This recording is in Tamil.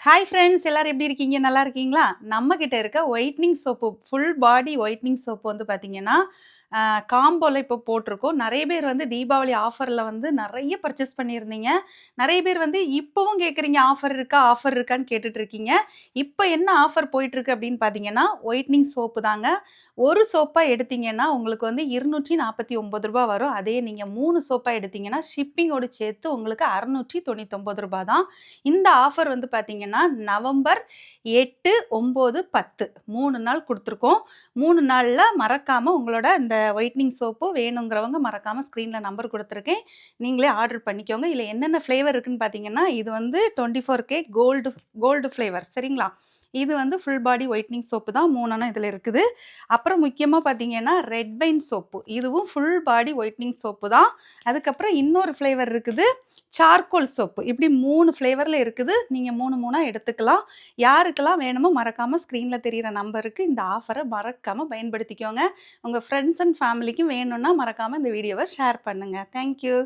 ஹாய் ஃப்ரெண்ட்ஸ் எல்லாரும் எப்படி இருக்கீங்க? நல்லா இருக்கீங்களா? நம்ம கிட்ட இருக்க whitening soap, full body whitening soap வந்து பார்த்தீங்கன்னா, காம்போல இப்போ போட்டிருக்கோம். நெறைய பேர் வந்து தீபாவளி ஆஃபர்ல வந்து நெறைய பர்ச்சேஸ் பண்ணியிருந்தீங்க. நெறைய பேர் வந்து இப்பவும் கேட்குறீங்க ஆஃபர் இருக்கா? ஆஃபர் இருக்கான்னு கேட்டுட்டு இருக்கீங்க. இப்ப என்ன ஆஃபர் போயிட்டுருக்கு அப்படின்னு பார்த்தீங்கன்னா, ஒயிட்னிங் சோப்பு தாங்க. ஒரு சோப்பா எடுத்தீங்கன்னா, உங்களுக்கு வந்து ரூ. 249 வரும். அதே நீங்க 3 சோப்பா எடுத்தீங்கன்னா, ஷிப்பிங்கோட சேர்த்து உங்களுக்கு ரூ. 699 தான். இந்த ஆஃபர் வந்து பார்த்தீங்கன்னா, நவம்பர் 8, 9, 10 3 நாள் குடுத்துருக்கோம். 3 நாள்ல மறக்காம உங்களோட இந்த ஒயிட்னிங் சோப்பு வேணுங்கிறவங்க மறக்காம ஸ்க்ரீன்ல நம்பர் குடுத்துருக்கேன். நீங்களே ஆர்டர் பண்ணிக்கோங்க. இதுல என்னென்ன ஃப்ளேவர் இருக்குன்னு பார்த்தீங்கன்னா, இது வந்து 24K கோல்டு கோல்டு ஃப்ளேவர் சரிங்களா? இது வந்து ஃபுல் பாடி ஒயிட்னிங் சோப்பு தான் 3 அணா இதுல இருக்குது. அப்புறம் முக்கியமா பார்த்தீங்கன்னா, ரெட் வைன் சோப்பு. இதுவும் ஃபுல் பாடி ஒயிட்னிங் சோப்பு தான். அதுக்கப்புறம் இன்னொரு ஃப்ளேவர் இருக்குது. Charcoal soap. இப்படி 3 ஃப்ளேவர்ல இருக்குது. நீங்க 3 3ஆ எடுத்துக்கலாம். யாருக்கெல்லாம் வேணுமோ மறக்காம ஸ்க்ரீன்ல தெரியிற நம்பருக்கு இந்த ஆஃபர மறக்காம பயன்படுத்திக்கோங்க. உங்க ஃப்ரெண்ட்ஸ் அண்ட் ஃபேமிலிக்கும் வேணும்னா மறக்காம இந்த வீடியோவ ஷேர் பண்ணுங்க. Thank you.